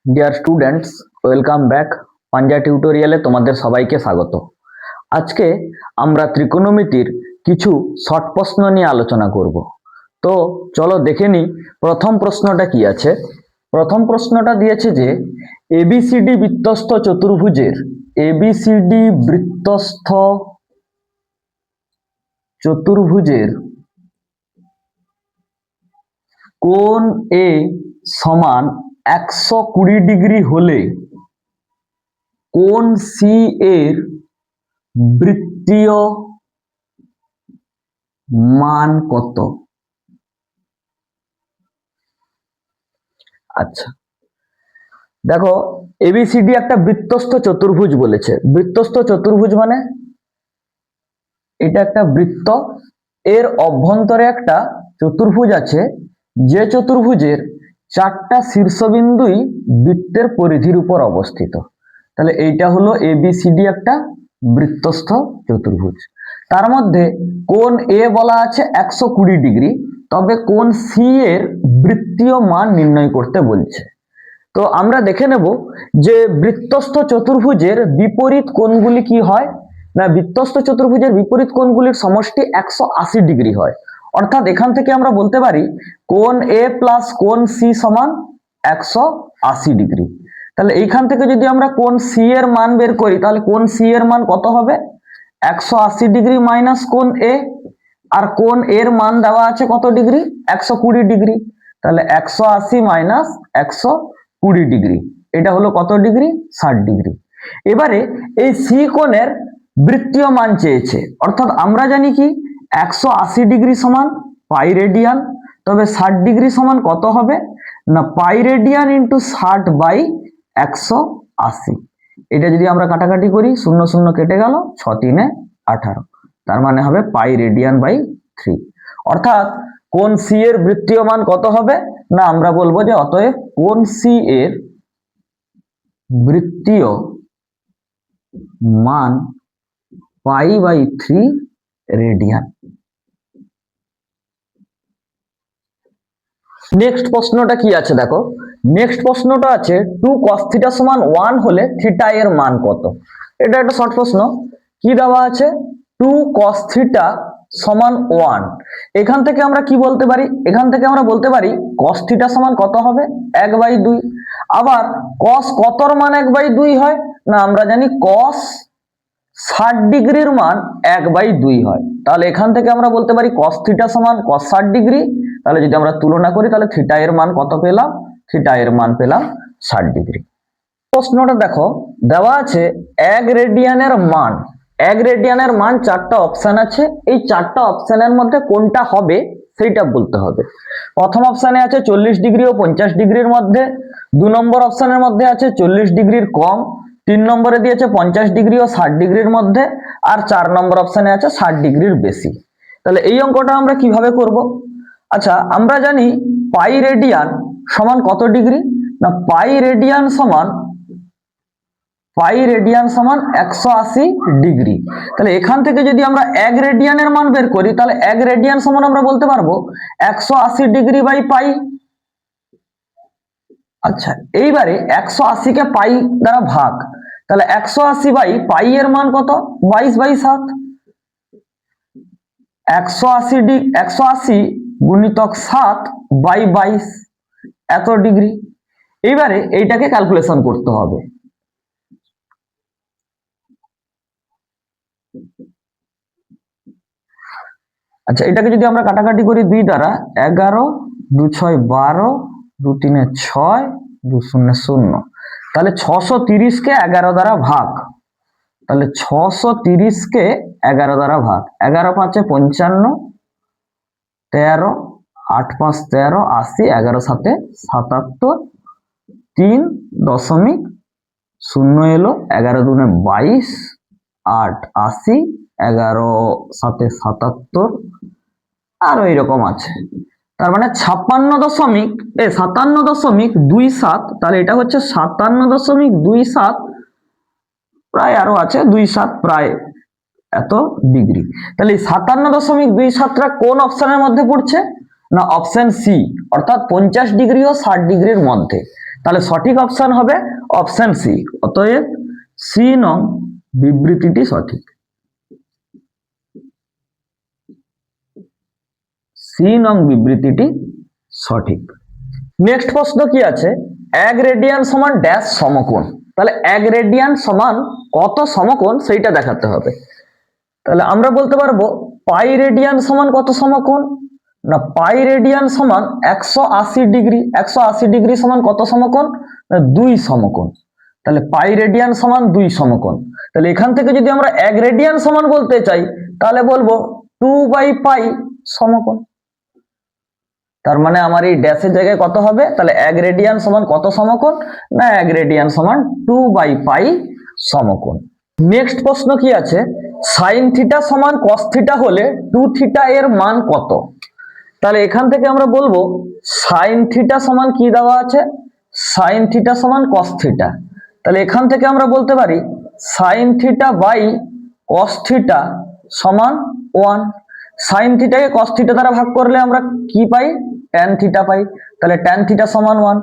Dear students, welcome back. পাঞ্জা টিউটোরিয়ালে তোমাদের সবাইকে স্বাগত। আজকে আমরা ত্রিকোণমিতির কিছু শর্ট প্রশ্ন নিয়ে আলোচনা করব। তো চলো দেখে নিই প্রথম প্রশ্নটা কি আছে। প্রথম প্রশ্নটা দিয়েছে যে এবিসিডি বৃত্তস্থ চতুর্ভুজের এবিসিডি বৃত্তস্থ চতুর্ভুজের কোণ এ সমান 120 ডিগ্রি হলে কোণ সি এর বৃত্তীয় মান কত? আচ্ছা, দেখো এবিসিডি একটা বৃত্তস্থ চতুর্ভুজ বলেছে। বৃত্তস্থ চতুর্ভুজ মানে এটা একটা বৃত্ত, এর অভ্যন্তরে একটা চতুর্ভুজ আছে, যে চতুর্ভুজের 4টা শীর্ষবিন্দুই বৃত্তের পরিধির উপর অবস্থিত। তাহলে এইটা হলো এবিসিডি একটা বৃত্তস্থ চতুর্ভুজ। তার মধ্যে কোণ এ বলা আছে 120 ডিগ্রি, তবে কোণ সি এর বৃত্তীয় মান নির্ণয় করতে বলছে। তো আমরা দেখে নেব যে বৃত্তস্থ চতুর্ভুজের বিপরীত কোণগুলি কি হয় না, বৃত্তস্থ চতুর্ভুজের বিপরীত কোণগুলির সমষ্টি 180 ডিগ্রি হয়। অর্থাৎ এখান থেকে আমরা বলতে পারি কোণ এ প্লাস কোণ সি সমান 180 ডিগ্রি। তাহলে এইখান থেকে যদি আমরা কোণ সি এর মান বের করি, তাহলে কোণ সি এর মান কত হবে? 180 ডিগ্রি মাইনাস কোণ এ, আর কোণ এর মান দেওয়া আছে কত ডিগ্রি? 120 ডিগ্রি। তাহলে 180 মাইনাস 120 ডিগ্রি, এটা হলো কত ডিগ্রি? 60 ডিগ্রি। এবারে এই সি কোণের বৃত্তীয় মান চেয়েছে, অর্থাৎ আমরা জানি কি 180 ডিগ্রি সমান পাই রেডিয়ান, তবে 60 ডিগ্রি সমান কত হবে না পাই রেডিয়ান ইন্টু 60 বাই 180। এটা যদি আমরা কাটাকাটি করি, 0 0 কেটে গেল, 6 3 18, তার মানে হবে পাই রেডিয়ান বাই 3। অর্থাৎ কোণ সি এর বৃত্তীয় মান কত হবে না, আমরা বলবো যে অতএব কোণ সি এর বৃত্তীয় মান পাই বাই 3 রেডিয়ান। নেক্সট প্রশ্নটা কি আছে দেখো। নেক্সট প্রশ্নটা আছে 2 cos থিটা সমান 1 হলে থিটা এর মান কত? এটা একটা শর্ট প্রশ্ন। কি দেওয়া আছে? 2 cos থিটা সমান 1। এখান থেকে আমরা কি বলতে পারি? এখান থেকে আমরা বলতে পারি cos থিটা সমান কত হবে? 1/2। আবার cos কতর মান 1/2 হয় না, আমরা জানি cos 60 ডিগ্রির মান 1/2 হয়। তাহলে এখান থেকে আমরা বলতে পারি cos থিটা সমান cos 60 ডিগ্রি। তাহলে যদি আমরা তুলনা করি, তাহলে থিটা এর মান কত পেলাম? থিটা এর মান পেলাম 60 ডিগ্রি। প্রশ্নটা দেখো, দেওয়া আছে 1 রেডিয়ানের মান। 1 রেডিয়ানের মান 4টা অপশন আছে, এই 4টা অপশনের মধ্যে কোনটা হবে সেইটা বলতে হবে। প্রথম অপশনে আছে 40 ডিগ্রি ও 50 ডিগ্রির মধ্যে, 2 নম্বর অপশনের মধ্যে আছে 40 ডিগ্রির কম, 3 নম্বরে দিয়েছে 50 ডিগ্রি ও 60 ডিগ্রির মধ্যে, আর 4 নম্বর অপশনে আছে 60 ডিগ্রির বেশি। তাহলে এই অঙ্কটা আমরা কিভাবে করব? আচ্ছা, আমরা জানি পাই রেডিয়ান সমান কত ডিগ্রি না, পাই রেডিয়ান সমান 180 ডিগ্রি। তাহলে এখান থেকে যদি আমরা 1 রেডিয়ানের মান বের করি, তাহলে 1 রেডিয়ান সমান আমরা বলতে পারবো 180 ডিগ্রি বাই পাই। আচ্ছা, এইবারে 180 কে পাই দ্বারা ভাগ, তাহলে 180 বাই পাই এর মান কত? 22/7। 180 গুণিতক 7 বাই 22, এত ডিগ্রি। এইবারে এইটাকে ক্যালকুলেশন করতে হবে। আচ্ছা, এটাকে যদি আমরা কাটাকাটি করি 2 দ্বারা, 11 2 6 12 2 3 6 2 0 0, তাহলে 630 কে 11 দ্বারা ভাগ, তাহলে 630 কে 11 দ্বারা ভাগ, 11 5 55 13 8 5 13 80, 11 7 77, 3.0 এলো, 11 2 22, 8 80, 11 7 77, আর এইরকম আছে। তার মানে 57.27, তাহলে এটা হচ্ছে 57.27, প্রায় আরো আছে 27, প্রায় এত ডিগ্রি। তাহলে 57.27টা কোন অপশনের মধ্যে পড়ছে না, অপশন সি, অর্থাৎ 50 ডিগ্রি ও 60 ডিগ্রির মধ্যে। তাহলে সঠিক অপশন হবে অপশন সি। অতএব সি নং বিবৃতিটি সঠিক। সি নং বিবৃতিটি সঠিক। নেক্সট প্রশ্ন কি আছে, 1 রেডিয়ান সমান ড্যাশ সমকোণ। তাহলে 1 রেডিয়ান সমান কত সমকোণ সেইটা দেখাতে হবে। তাহলে আমরা বলতে পারবো পাই রেডিয়ান সমান কত সমকোণ, না পাই রেডিয়ান সমান 180 ডিগ্রি। 180 ডিগ্রি সমান কত সমকোণ, না 2 সমকোণ। তাহলে পাই রেডিয়ান সমান 2 সমকোণ। তাহলে এখান থেকে যদি আমরা 1 রেডিয়ান সমান বলতে চাই তাহলে বলবো 2/পাই সমকোণ। তার মানে আমার এই ড্যাশের জায়গায় কত হবে, তাহলে 1 রেডিয়ান সমান কত সমকোণ, না 1 রেডিয়ান সমান 2/পাই সমকোণ। নেক্সট প্রশ্ন কি আছে, সাইন থিটা সমান কস থিটা হলে 2 থিটা এর মান কত। তাহলে এখান থেকে আমরা বলবো সাইন থিটা সমান কি দেওয়া আছে, সাইন থিটা সমান কস থিটা। তাহলে এখান থেকে আমরা বলতে পারি sine theta by cos theta সমান 1। সাইন থিটাকে কস থিটা দ্বারা ভাগ করলে আমরা কি পাই, ট্যান থিটা পাই। তাহলে ট্যান থিটা সমান 1।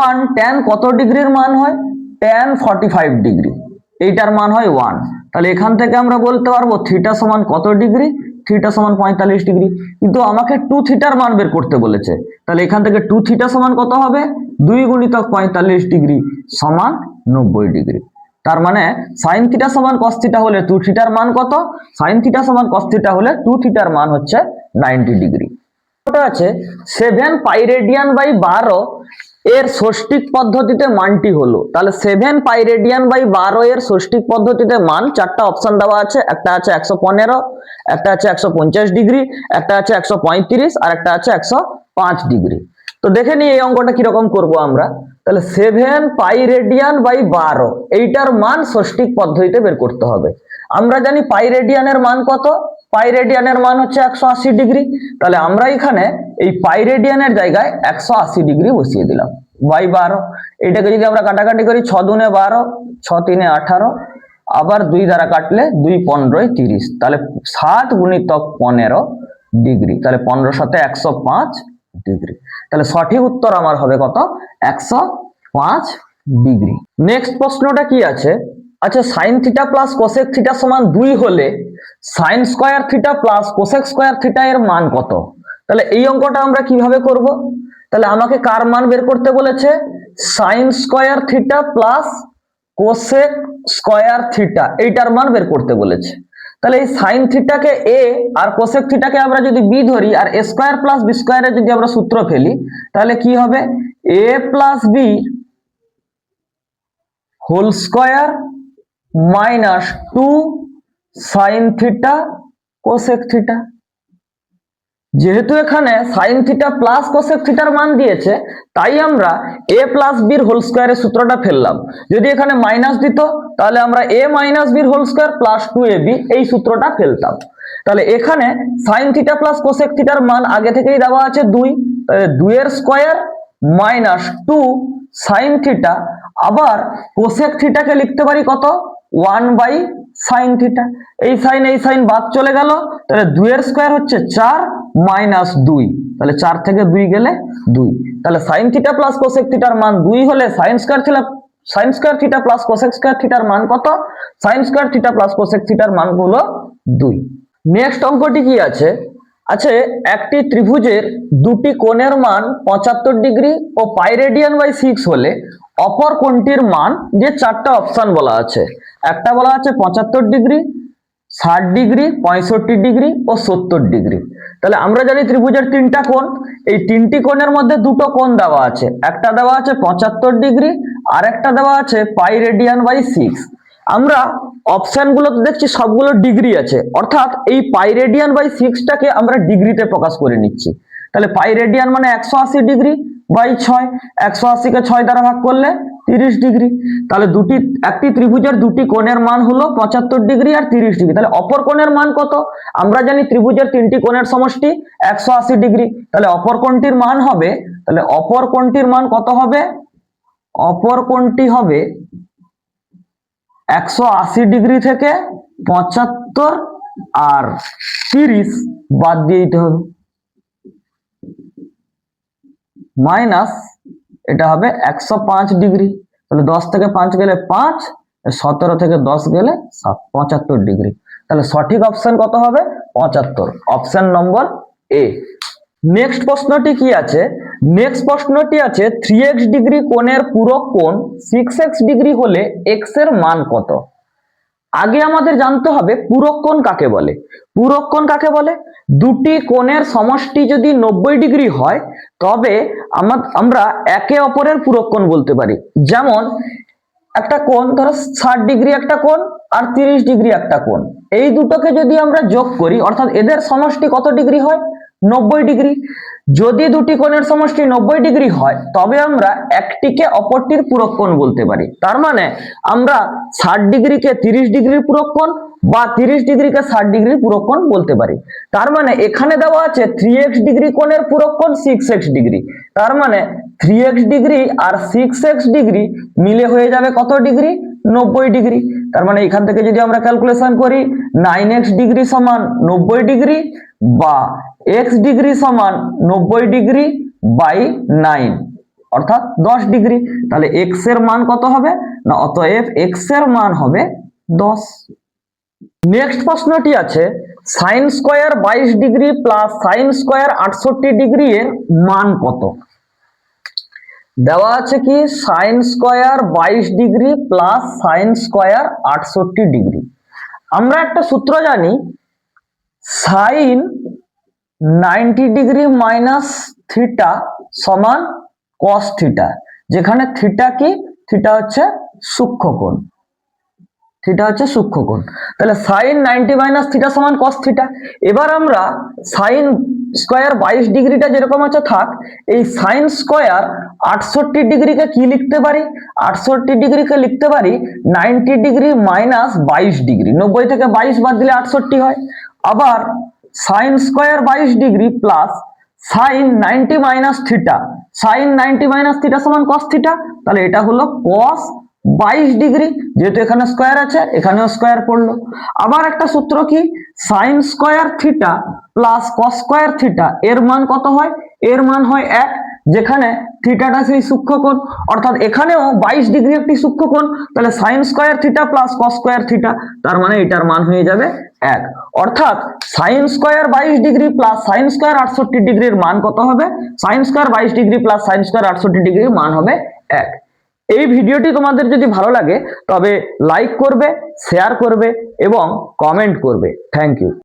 1 ট্যান কত ডিগ্রির মান হয়, ট্যান 45 ডিগ্রি, এইটার মান হয় 1। তাহলে এখান থেকে আমরা বলতে পারবো থিটা সমান কত ডিগ্রি, থিটা সমান 45 ডিগ্রি। কিন্তু আমাকে 2 থিটার মান বের করতে বলেছে, তাহলে এখান থেকে 2 থিটা সমান কত হবে, 2 গুণিতক 45 ডিগ্রি সমান 90 ডিগ্রি। তার মানে সাইন থিটা সমান কস থিটা হলে 2 থিটার মান কত, সাইন থিটা সমান কস থিটা হলে 2 থিটার মান হচ্ছে 90 ডিগ্রি। ওটা আছে 7 পাই রেডিয়ান বাই 12 এর ষষ্ঠিক পদ্ধতিতে মানটি হলো। তাহলে 7 পাই রেডিয়ান বাই 12 এর ষষ্ঠিক পদ্ধতিতে মান, চারটা অপশন দেওয়া আছে, একটা আছে 115, একটা আছে 150 ডিগ্রি, একটা আছে 135 আর একটা আছে 105 ডিগ্রি। তো দেখে নিই এই অঙ্কটা কিরকম করব আমরা। তাহলে 7 পাই রেডিয়ান বাই 12 এইটার মান ষষ্ঠিক পদ্ধতিতে বের করতে হবে। আমরা জানি পাই রেডিয়ানের মান কত, পাই রেডিয়ানের মান হচ্ছে 180 ডিগ্রি। তাহলে আমরা এখানে এই পাই রেডিয়ানের জায়গায় 180 ডিগ্রি বসিয়ে দিলাম বাই 12। এটাকে যদি আমরা কাটাকাটি করি 6 দুনে 12, 6 তিনে 18, আবার 2 দ্বারা কাটলে 2 15 30, তাহলে 7 গুণিতক 15 ডিগ্রি। তাহলে 15 সাথে 105 ডিগ্রি। তাহলে সঠিক উত্তর আমার হবে কত, 105 ডিগ্রি। নেক্সট প্রশ্নটা কি আছে, আচ্ছা sine theta plus cosec theta সমান 2 হলে sine square theta plus cosec square theta এর মান কত। তাহলে এই অঙ্কটা আমরা কিভাবে করব, তাহলে আমাকে কার মান বের করতে বলেছে, sine square theta plus cosec square theta এইটার মান বের করতে বলেছে। তাহলে এই সাইন থিটাকে এ আর কোসেক থিটাকে আমরা যদি বি ধরি আর এ স্কয়ার প্লাস বি স্কয়ারের যদি আমরা সূত্র ফেলি তাহলে কি হবে, A plus B whole square minus 2 sine theta cosec theta. যেহেতু এখানে সাইন থিটা প্লাস কোসেক থিটার মান দিয়েছে তাই আমরা এ প্লাস বির হোল স্কয়ারের সূত্রটা ফেললাম। যদি এখানে মাইনাস দিত তাহলে আমরা এ মাইনাস বির হোল স্কয়ার প্লাস 2ab এই সূত্রটা ফেলতাম। তাহলে এখানে সাইন থিটা প্লাস কোসেক থিটার মান আগে থেকেই দেওয়া আছে 2, তাহলে 2 এর স্কয়ার মাইনাস 2 সাইন থিটা, আবার কোসেক থিটাকে লিখতে পারি কত, 1 সাইন থিটা। এই সাইন বাদ চলে গেল, তাহলে 2 এর স্কয়ার হচ্ছে 4 মাইনাস 2, তাহলে 4 থেকে 2 গেলে 2। তাহলে সাইন থিটা প্লাস কোসেক থিটার মান 2 হলে sine square theta plus cosec square থিটার মান কত, sine square theta plus cosec থিটার মান হলো 2। নেক্সট অঙ্কটি কি আছে, আছে একটি ত্রিভুজের দুটি কোণের মান 75 ডিগ্রি ও পাই রেডিয়ান বাই 6 হলে অপর কোণটির মান, যে চারটা অপশন বলা আছে, একটা বলা আছে 75 ডিগ্রি, 60 ডিগ্রি, 65 ডিগ্রি ও 70 ডিগ্রি। তাহলে আমরা জানি ত্রিভুজের তিনটা কোণ, এই তিনটি কোণের মধ্যে দুটো কোণ দেওয়া আছে, একটা দেওয়া আছে 75 ডিগ্রি আর একটা দেওয়া আছে পাই রেডিয়ান বাই 6। আমরা অপশনগুলোতে দেখছি সবগুলো ডিগ্রি আছে, অর্থাৎ এই পাই রেডিয়ান বাই 6টাকে আমরা ডিগ্রিতে প্রকাশ করে নিচ্ছি। তাহলে পাই রেডিয়ান মানে 180 ডিগ্রি বাই 6, 180 কে 6 দ্বারা ভাগ করলে 30 ডিগ্রি। তাহলে একটি ত্রিভুজের দুটি কোণের মান হলো 75 ডিগ্রি আর 30 ডিগ্রি। তাহলে অপর কোণের মান কত, আমরা জানি ত্রিভুজের তিনটি কোণের সমষ্টি 180 ডিগ্রি। তাহলে অপর কোণটির মান হবে, তাহলে অপর কোণটির মান কত হবে, অপর কোণটি হবে 180 ডিগ্রি থেকে 75 আর 30 বাদ দিয়ে দিতে হবে, মাইনাস এটা হবে 105 ডিগ্রি। তাহলে 10 থেকে 5 গেলে 5, 17 থেকে 10 গেলে 7, 75 ডিগ্রি। তাহলে সঠিক অপশন কত হবে? 75, অপশন নম্বর এ। নেক্সট প্রশ্নটি কি আছে? নেক্সট প্রশ্নটি আছে 3x ডিগ্রি কোণের পূরক কোণ 6x ডিগ্রি হলে x এর মান কত? আগে আমাদের জানতে হবে পূরক কোণ কাকে বলে। পূরক কোণ কাকে বলে? দুটি কোণের সমষ্টি যদি 90 ডিগ্রি হয় তবে আমরা একে অপরের পূরক কোণ বলতে পারি। যেমন একটা কোণ ধরো 60 ডিগ্রি একটা কোণ আর 30 ডিগ্রি একটা কোণ, এই দুটোকে যদি আমরা যোগ করি অর্থাৎ এদের সমষ্টি কত ডিগ্রি হয়? 90 ডিগ্রি। যদি দুটি কোণের সমষ্টি 90 ডিগ্রি হয় তবে আমরা একটিকে অপরটির পূরক কোণ বলতে পারি। তার মানে আমরা 60 ডিগ্রিকে 30 ডিগ্রির পূরক কোণ বা 30 ডিগ্রিকে 60 ডিগ্রির পূরক কোণ বলতে পারি। তার মানে এখানে দেওয়া আছে 3x ডিগ্রি কোণের পূরক কোণ 6x ডিগ্রি। তার মানে 3x ডিগ্রি আর 6x ডিগ্রি মিলে হয়ে যাবে কত ডিগ্রি? 90 ডিগ্রি। তার মানে এখান থেকে যদি আমরা ক্যালকুলেশন করি 9x ডিগ্রি সমান 90 ডিগ্রি বা x ডিগ্রি সমান 90 ডিগ্রি বাই 9 অর্থাৎ 10 ডিগ্রি। তাহলে x এর মান কত হবে? না অতএব x এর মান হবে 10। নেক্সট প্রশ্নটি আছে sin square 22 degree plus sin square 68 degree এর মান কত? দেওয়া আছে কি sin square 22 degree plus sin square 68 degree. আমরা একটা সূত্র জানি sin 90 ডিগ্রি মাইনাস থিটা সমান cos থিটা, যেখানে থিটা কি? থিটা হচ্ছে সূক্ষ্মকোণ। থিটা হচ্ছে সূক্ষ্মকোণ। তাহলে sin 90 মাইনাস থিটা সমান cos থিটা। এবার আমরা sin স্কয়ার 22 ডিগ্রিটা যেরকম আছে থাক, এই sin স্কয়ার 68 ডিগ্রিকে কি লিখতে পারি? 68 ডিগ্রিকে লিখতে পারি 90 ডিগ্রি মাইনাস 22 ডিগ্রি। 90 থেকে 22 বাদ দিলে 68 হয়। আবার sin square 22 degree plus sin 90 minus theta, sin 90 minus theta সমান cos থিটা। তাহলে এটা হলো cos 22 ডিগ্রি, যেহেতু এখানে স্কয়ার আছে এখানেও স্কয়ার পড়লো। আবার একটা সূত্র কি sin square theta plus cos square theta এর মান কত হয়? এর মান হয় 1, যেখানে থিটাটা সেই সূক্ষ্মকোণ অর্থাৎ এখানেও 22 ডিগ্রি একটি সূক্ষ্মকোণ। তাহলে sin square theta plus cos square theta, তার মানে এটার মান হয়ে যাবে 1। অর্থাৎ sin square 22 degree plus sin square 68 ডিগ্রির মান কত হবে? sin square 22 degree plus sin square 68 ডিগ্রির মান হবে 1। এই ভিডিওটি তোমাদের যদি ভালো লাগে তবে লাইক করবে, শেয়ার করবে এবং কমেন্ট করবে। Thank you.